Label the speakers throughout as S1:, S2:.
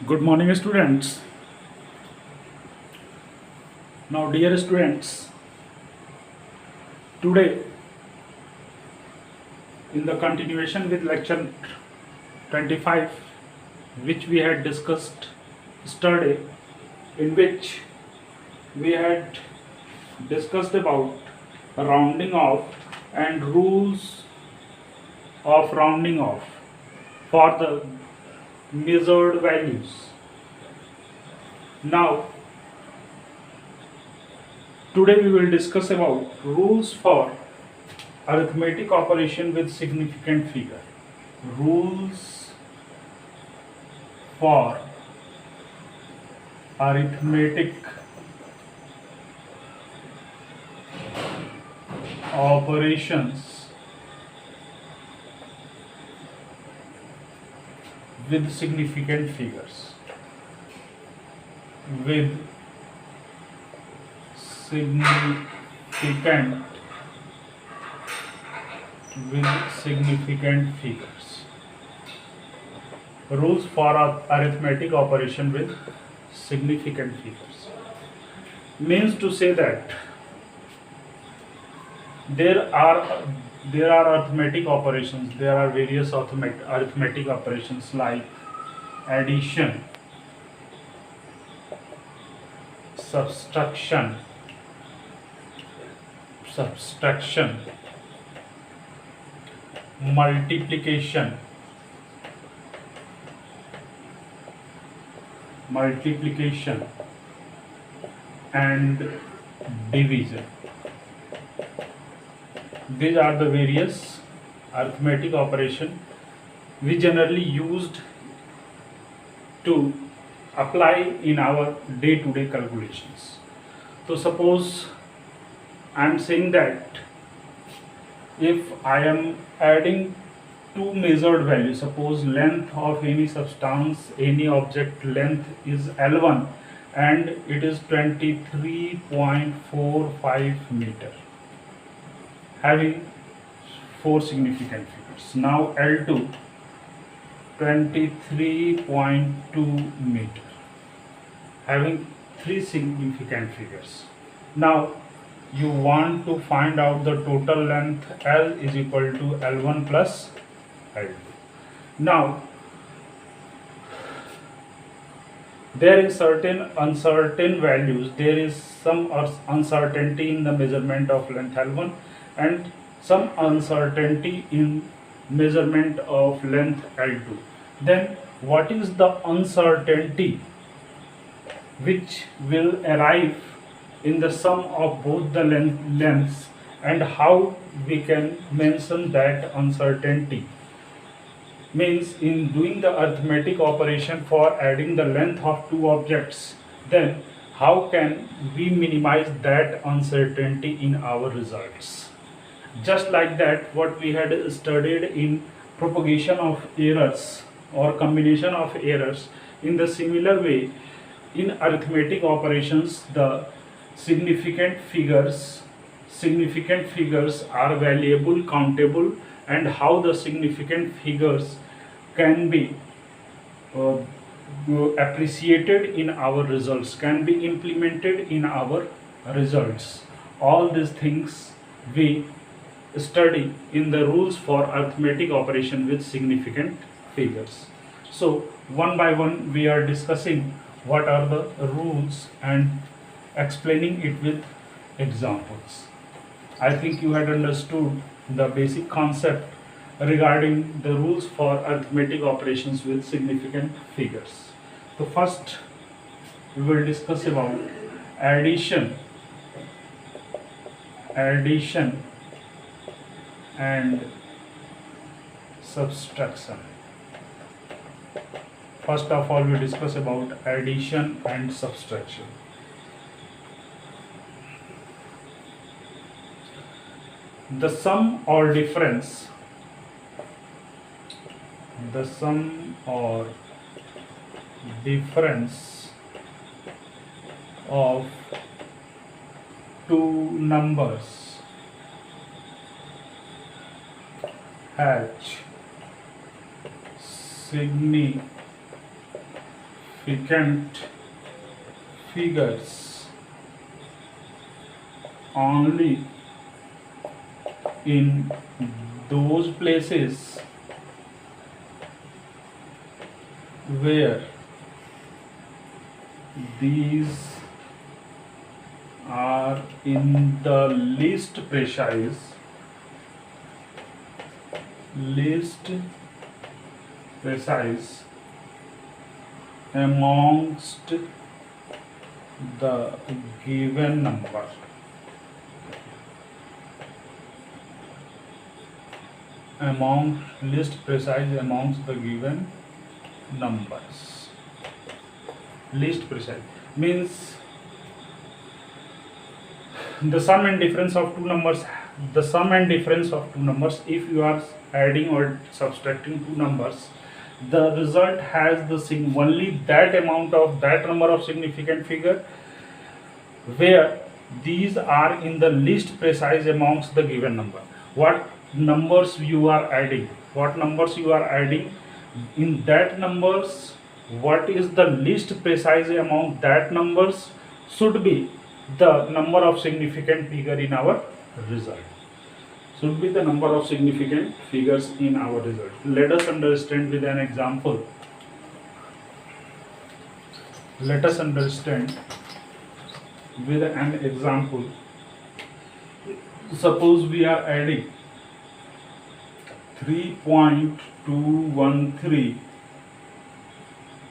S1: Good morning, students. Now, dear students, today in the continuation with lecture 25, which we had discussed yesterday, in which we had discussed about rounding off and rules of rounding off for the measured values. Now, today we will discuss about rules for arithmetic operation with significant figure. Rules for arithmetic operations with significant figures. With significant figures. Rules for arithmetic operation with significant figures means to say that there are arithmetic operations. There are various arithmetic operations like addition, subtraction, multiplication, and division. These are the various arithmetic operation we generally used to apply in our day-to-day calculations. So suppose I am saying that if I am adding two measured values, suppose length of any substance, any object length is L1 and it is 23.45 meter, having four significant figures. Now L2 23.2 meter, having three significant figures. Now you want to find out the total length. L is equal to L1 plus L2. Now there is certain uncertain values. There is some uncertainty in the measurement of length L1 and some uncertainty in measurement of length L2. Then what is the uncertainty which will arrive in the sum of both the lengths, and how we can mention that uncertainty? Means in doing the arithmetic operation for adding the length of two objects, then how can we minimize that uncertainty in our results? Just like that, what we had studied in propagation of errors or combination of errors, in the similar way in arithmetic operations the significant figures are valuable, countable, and how the significant figures can be appreciated in our results, can be implemented in our results. All these things we study in the rules for arithmetic operation with significant figures. So one by one we are discussing what are the rules and explaining it with examples. I think you had understood the basic concept regarding the rules for arithmetic operations with significant figures. So first we will discuss about addition and subtraction. First of all, we discuss about addition and subtraction. The sum or difference of two numbers has significant figures only in those places where these are in the least precise amongst the given number. Least precise amongst the given numbers. Least precise means the sum and difference of two numbers. The sum and difference of two numbers, if you are adding or subtracting two numbers, the result has the only that amount of that number of significant figure where these are in the least precise amongst the given number. What numbers you are adding in that numbers, what is the least precise among that numbers should be the number of significant figure in our result. Should be the number of significant figures in our result. Let us understand with an example. Suppose we are adding 3.213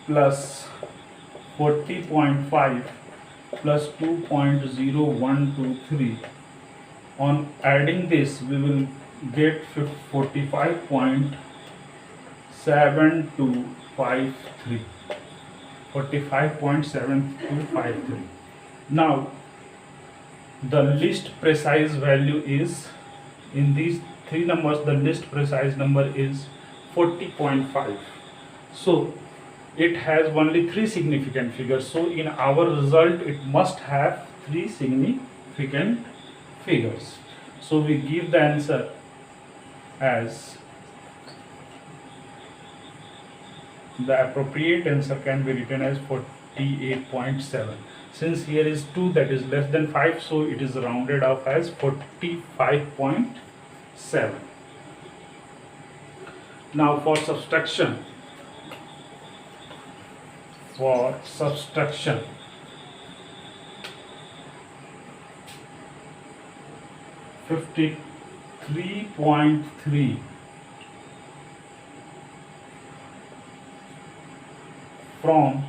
S1: plus 40.5 plus 2.0123. On adding this, we will get 45.7253. 45.7253. Now, the least precise value is in these three numbers. The least precise number is 40.5. So it has only three significant figures. So in our result, it must have three significant figures. So we give the answer as the appropriate answer can be written as 48.7. Since here is 2 that is less than 5, so it is rounded off as 45.7. Now for subtraction. 53.3 from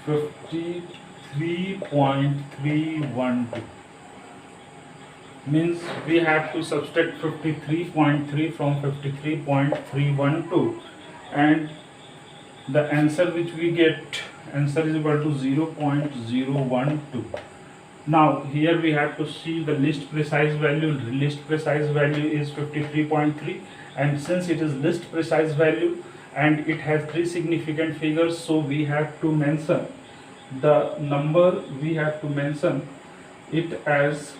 S1: 53.312 means we have to subtract 53.3 from 53.312, and the answer which we get is equal to 0.012. Now here we have to see the least precise value. Least precise value is 53.3, and since it is least precise value and it has three significant figures, so we have to mention the number. We have to mention it as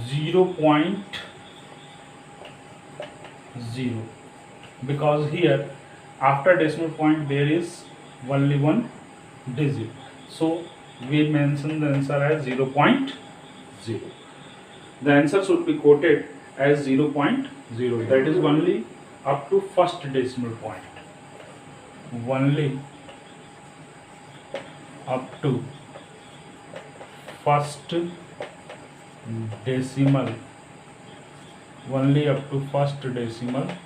S1: 0.0, because here after decimal point there is only one digit, so we mention the answer as 0.0. The answer should be quoted as 0.0, that is only up to first decimal point, only up to first decimal, only up to first decimal point.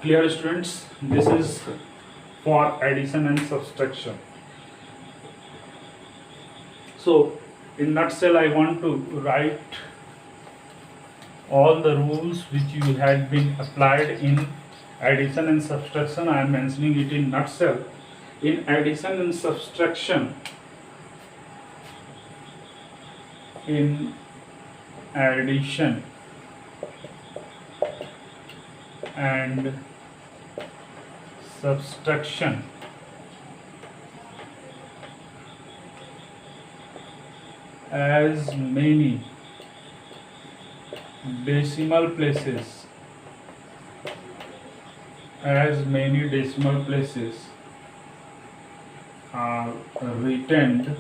S1: Clear, students? This is for addition and subtraction. So in nutshell, I want to write all the rules which you had been applied in addition and subtraction. I am mentioning it in nutshell. In addition and subtraction, as many decimal places, as many decimal places are retained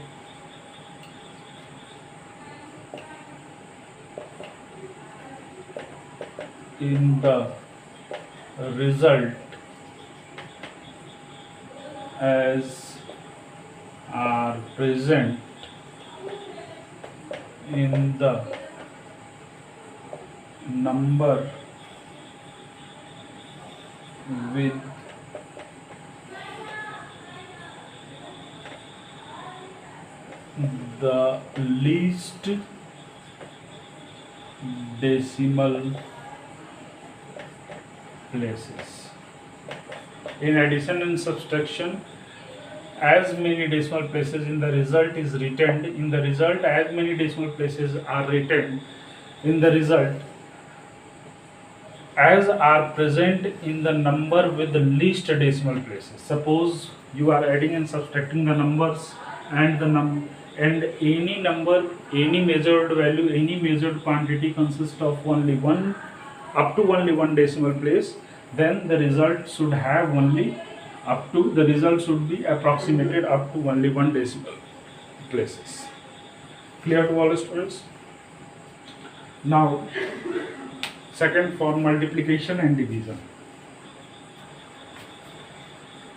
S1: in the result as are present in the number with the least decimal places. In addition and subtraction, as many decimal places in the result is retained in the result, as many decimal places are retained in the result as are present in the number with the least decimal places. Suppose you are adding and subtracting the numbers and and any number, any measured value, any measured quantity consists of only one, up to only one decimal place, then the result should have only the result should be approximated up to only one decimal places. Clear to all students? Now, second, for multiplication and division.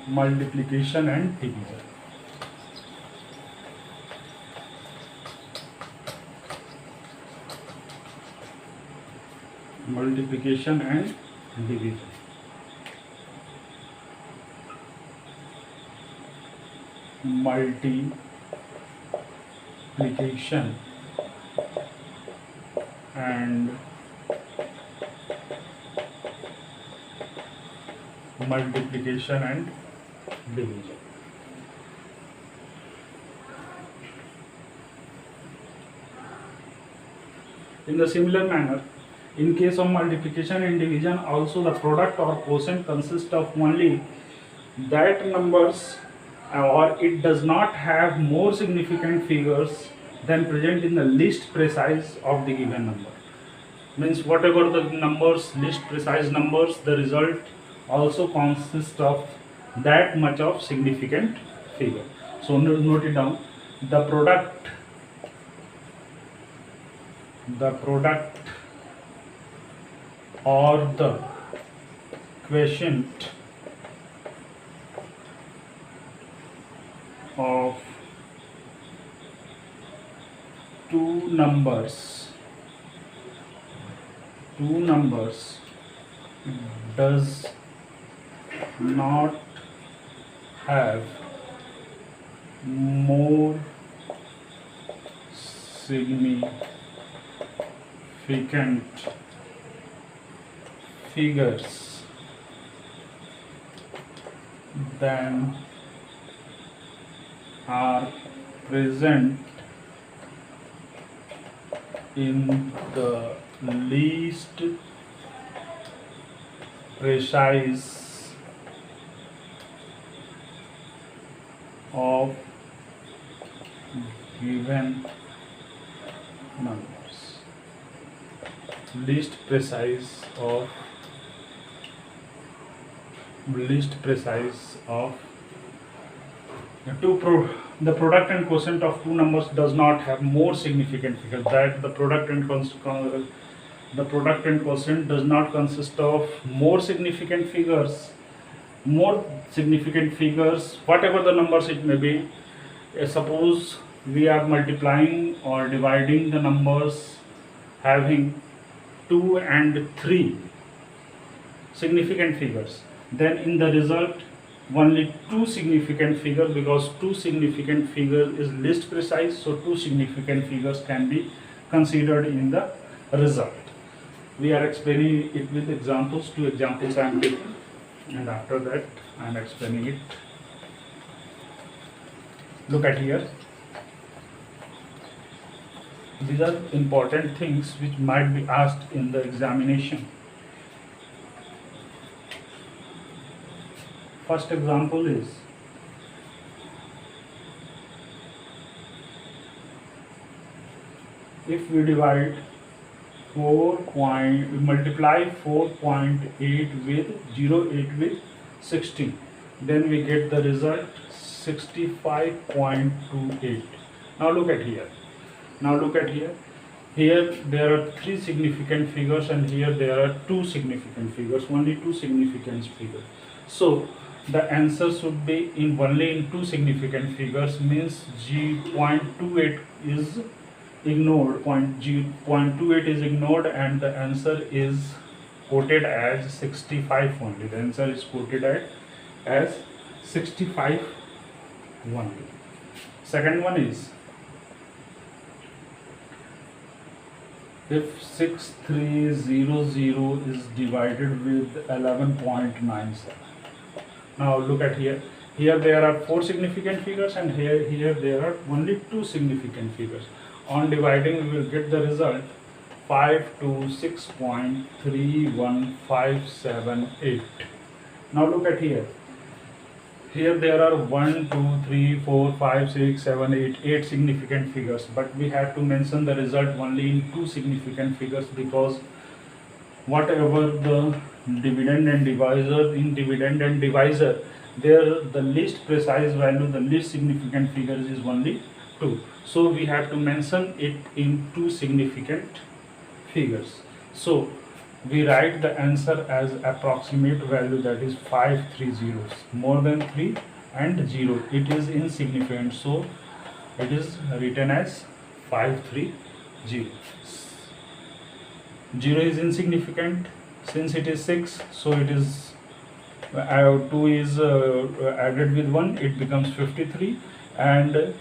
S1: Multiplication and division. Multiplication and division. Multiplication and division. In the similar manner, in case of multiplication and division, also the product or quotient consists of only that numbers, or it does not have more significant figures than present in the least precise of the given number. Means whatever the numbers, least precise numbers, the result also consists of that much of significant figure. So note it down. The product or the quotient of two numbers does not have more significant figures than are present in the least precise of given numbers. Least precise of the product and quotient of two numbers does not have more significant figures. That the product and quotient does not consist of more significant figures, whatever the numbers it may be. Suppose we are multiplying or dividing the numbers having 2 and 3 significant figures, then in the result only two significant figures, because two significant figures is least precise, so two significant figures can be considered in the result. We are explaining it with examples. Two examples I am taking, and after that I am explaining it. Look at here. These are important things which might be asked in the examination. First example is if we divide multiply 4.8 with 08 with 16, then we get the result 65.28. Now look at here. Here there are three significant figures and here there are two significant figures, only two significant figures. So the answer should be only in two significant figures, means G.28 is ignored, 0.28 is ignored, and the answer is quoted as 65 only. The answer is quoted as 65 only. Second one is, if 6300 is divided with 11.97. Now look at here. Here there are four significant figures and here there are only two significant figures. On dividing, we will get the result 526.31578. Now look at here. Here there are 1, 2, 3, 4, 5, 6, 7, 8, 8 significant figures, but we have to mention the result only in two significant figures, because whatever the dividend and divisor, in dividend and divisor, there the least precise value, the least significant figures is only 2. So we have to mention it in two significant figures. So we write the answer as approximate value, that is 530, more than 3 and 0. It is insignificant, so it is written as 530. 0 is insignificant since it is 6, so it is 2 is added with 1, it becomes 53, and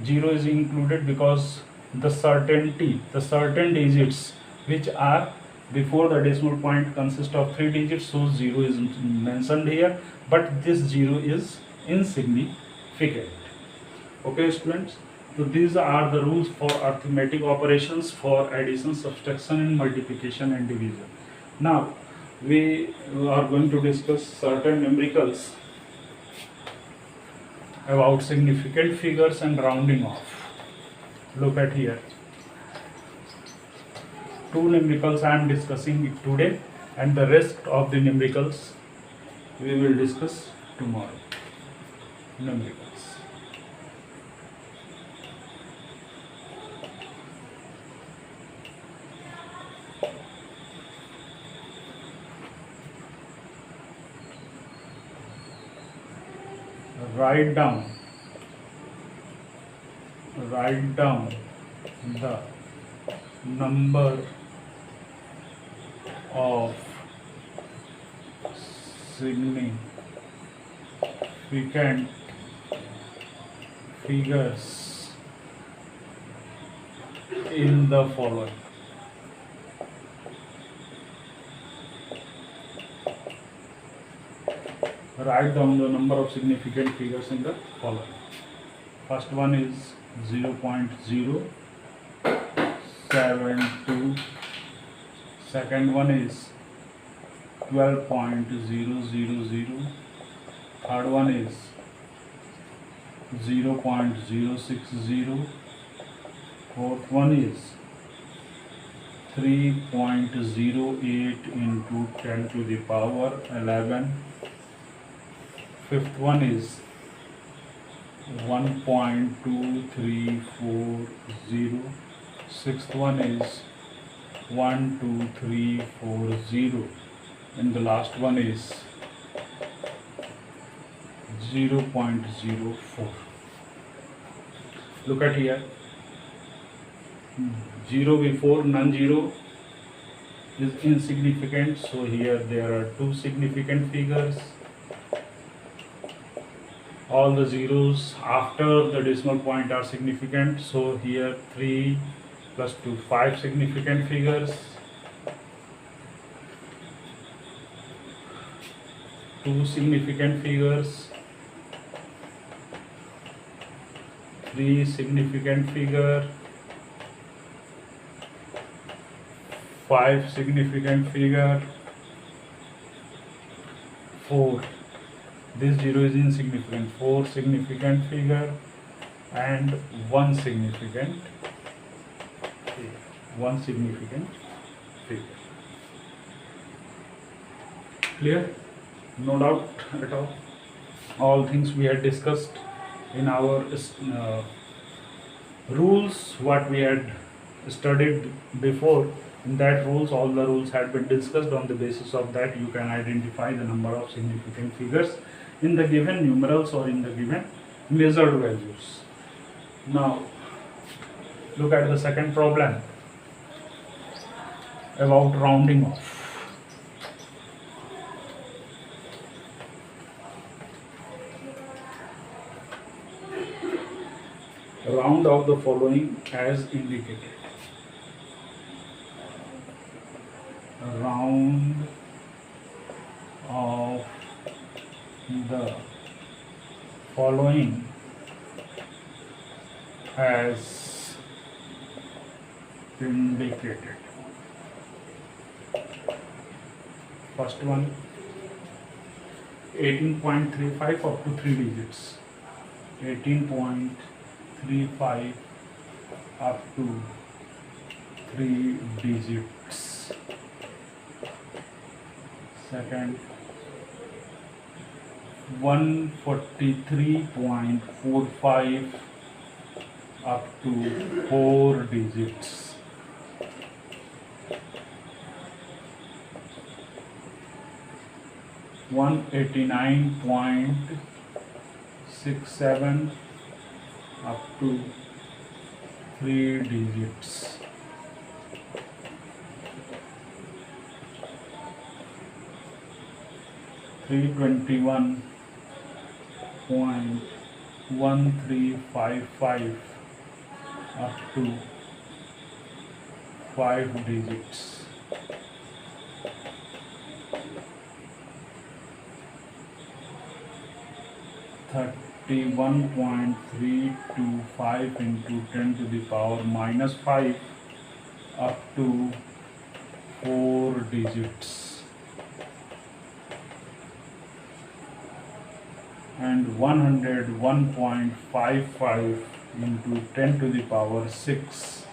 S1: 0 is included because the certain digits which are before the decimal point consist of 3 digits, so 0 is mentioned here, but this 0 is insignificant. Okay students, so these are the rules for arithmetic operations for addition, subtraction and multiplication and division. Now we are going to discuss certain numericals about significant figures and rounding off. Look at here. Two numericals I am discussing today, and the rest of the numericals we will discuss tomorrow. Numericals. Write down the number of significant figures in the following. Write down the number of significant figures in the following. First one is 0.072. Second one is 12.000. Third one is 0.060. Fourth one is 3.08 into 10 to the power 11. Fifth one is 1.2340. Sixth one is 12340, and the last one is 0.04. Look at here. 0 before non-zero is insignificant, so here there are two significant figures. All the zeros after the decimal point are significant, so here 3 plus 2, 5 significant figures. 2 significant figures. 3 significant figure. 5 significant figure. 4. This 0 is insignificant. 4 significant figure and 1 significant figure. Clear? No doubt at all. All things we had discussed in our rules, what we had studied before. In that rules, all the rules had been discussed. On the basis of that, you can identify the number of significant figures in the given numerals or in the given measured values. Now, look at the second problem about rounding off. Round off the following as indicated. Round of the following as indicated. First one, 18.35 up to 3 digits. 18.35 up to 3 digits. Second, 143.45 up to 4 digits. One 89.67 up to 3 digits. 321.1355 up to 5 digits. 31.325 into 10 to the power minus 5 up to 4 digits. And 101.55 into 10 to the power 6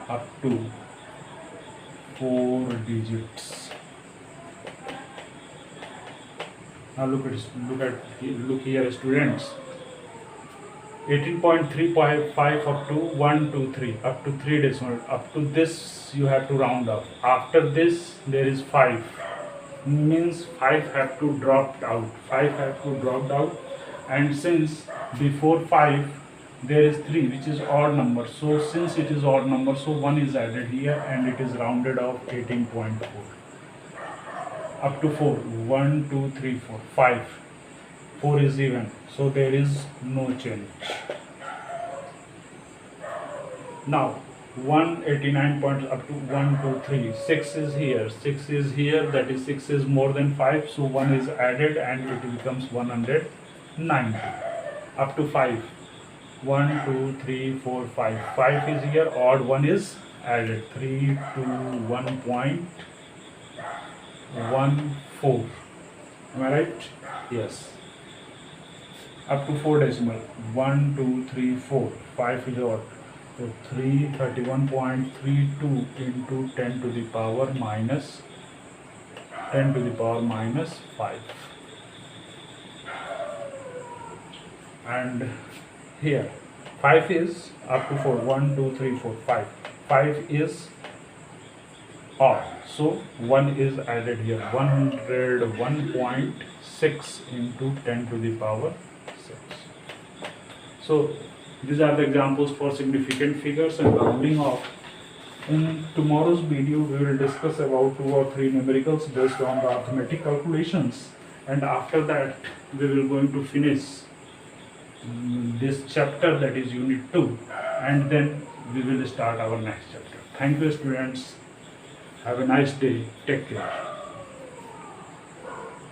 S1: up to 4 digits. Now look here, students. 18.355 up to 1, 2, 3, up to 3 decimal. Up to this you have to round up. After this there is 5. Means 5 have to drop out. 5 have to drop out. And since before 5 there is 3, which is odd number. So since it is odd number, so 1 is added here and it is rounded off 18.4. Up to 4, 1, 2, 3, 4, 5. 4 is even, so there is no change. Now 189 points up to 1, 2, 3. 6 is here, 6 is here, that is 6 is more than 5, so 1 is added and it becomes 190. Up to 5. 1, 2, 3, 4, 5. 5 is here, odd 1 is added. 3, 2, 1.14. Am I right? Yes. Up to 4 decimal. 1, 2, 3, 4. 5 is odd. So 331.32 into 10 to the power minus 5. And here 5 is up to 4. 1, 2, 3, 4, 5. 5 is odd. So 1 is added here. 101.6 into 10 to the power 6. So these are the examples for significant figures and rounding off. In tomorrow's video, we will discuss about 2 or 3 numericals based on the arithmetic calculations. And after that, we will going to finish this chapter, that is unit 2. And then we will start our next chapter. Thank you, students. Have a nice day. Take care.